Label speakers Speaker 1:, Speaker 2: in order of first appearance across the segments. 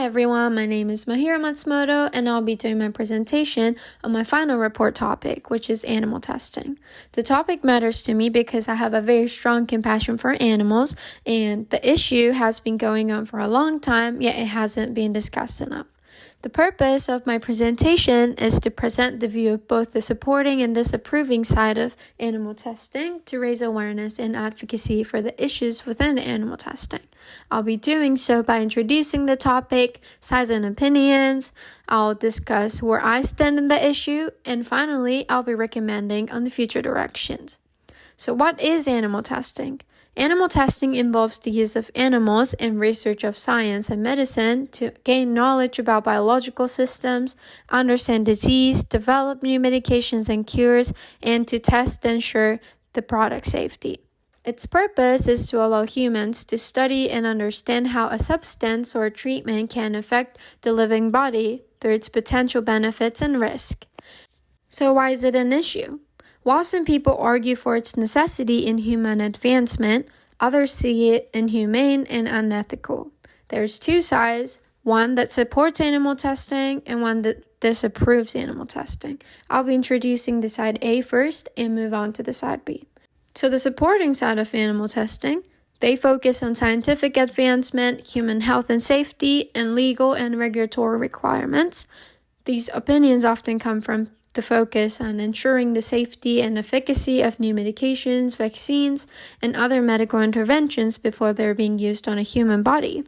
Speaker 1: everyone, my name is Mahiro Matsumoto, and I'll be doing my presentation on my final report topic, which is animal testing. The topic matters to me because I have a very strong compassion for animals, and the issue has been going on for a long time, yet it hasn't been discussed enough. The purpose of my presentation is to present the view of both the supporting and disapproving side of animal testing to raise awareness and advocacy for the issues within animal testing. I'll be doing so by introducing the topic, sides and opinions. I'll discuss where I stand in the issue, and finally, I'll be recommending on the future directions. So what is animal testing? Animal testing involves the use of animals in research of science and medicine to gain knowledge about biological systems, understand disease, develop new medications and cures, and to test and ensure the product safety. Its purpose is to allow humans to study and understand how a substance or a treatment can affect the living body through its potential benefits and risk. So why is it an issue? While some people argue for its necessity in human advancement, others see it inhumane and unethical. There's two sides, one that supports animal testing and one that disapproves animal testing. I'll be introducing the side A first and move on to the side B. So the supporting side of animal testing, they focus on scientific advancement, human health and safety, and legal and regulatory requirements. These opinions often come from the focus on ensuring the safety and efficacy of new medications, vaccines, and other medical interventions before they're being used on a human body.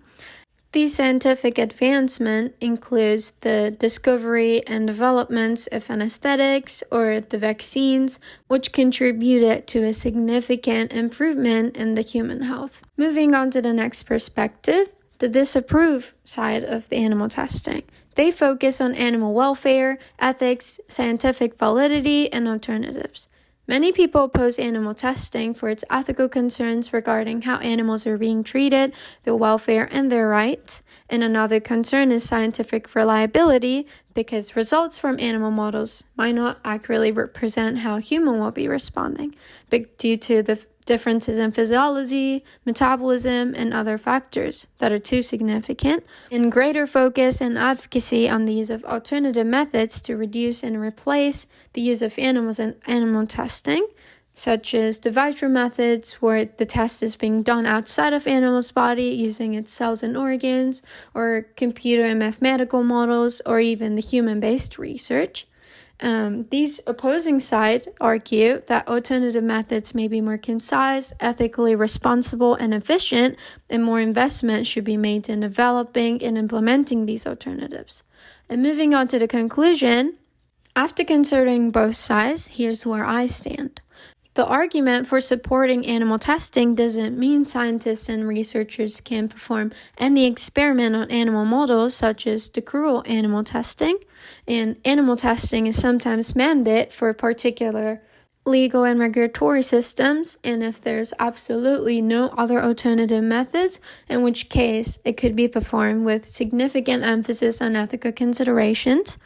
Speaker 1: These scientific advancement includes the discovery and developments of anesthetics or the vaccines, which contributed to a significant improvement in the human health. Moving on to the next perspective, the disapprove side of the animal testing. They focus on animal welfare, ethics, scientific validity, and alternatives. Many people oppose animal testing for its ethical concerns regarding how animals are being treated, their welfare, and their rights. And another concern is scientific reliability, because results from animal models might not accurately represent how human will be responding, but due to the differences in physiology, metabolism, and other factors that are too significant, and greater focus and advocacy on the use of alternative methods to reduce and replace the use of animals in animal testing, such as the vitro methods where the test is being done outside of animal's body using its cells and organs, or computer and mathematical models, or even the human-based research. These opposing sides argue that alternative methods may be more concise, ethically responsible, and efficient, and more investment should be made in developing and implementing these alternatives. And moving on to the conclusion, after considering both sides, here's where I stand. The argument for supporting animal testing doesn't mean scientists and researchers can perform any experiment on animal models, such as the cruel animal testing. And animal testing is sometimes mandated for particular legal and regulatory systems, and if there's absolutely no other alternative methods, in which case it could be performed with significant emphasis on ethical considerations.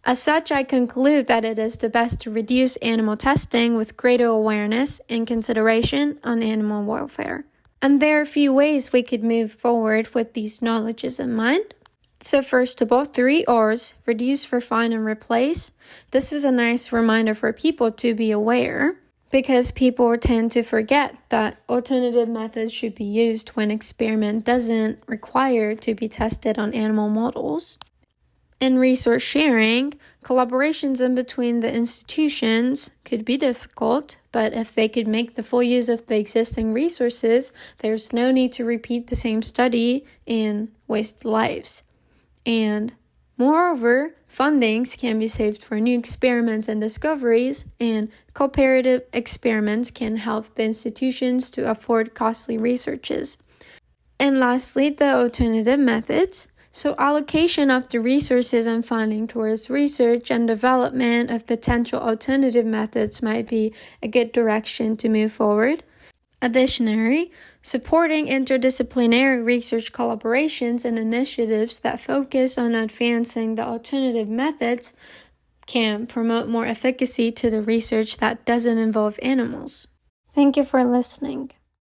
Speaker 1: As such, I conclude that it is the best to reduce animal testing with greater awareness and consideration on animal welfare. And there are a few ways we could move forward with these knowledges in mind. So first of all, 3 R's, reduce, refine, and replace. This is a nice reminder for people to be aware, because people tend to forget that alternative methods should be used when experiment doesn't require to be tested on animal models. In resource sharing, collaborations in between the institutions could be difficult, but if they could make the full use of the existing resources, there's no need to repeat the same study and waste lives. And moreover, fundings can be saved for new experiments and discoveries, and cooperative experiments can help the institutions to afford costly researches. And lastly, the alternative methods. So allocation of the resources and funding towards research and development of potential alternative methods might be a good direction to move forward. Additionally, supporting interdisciplinary research collaborations and initiatives that focus on advancing the alternative methods can promote more efficacy to the research that doesn't involve animals. Thank you for listening.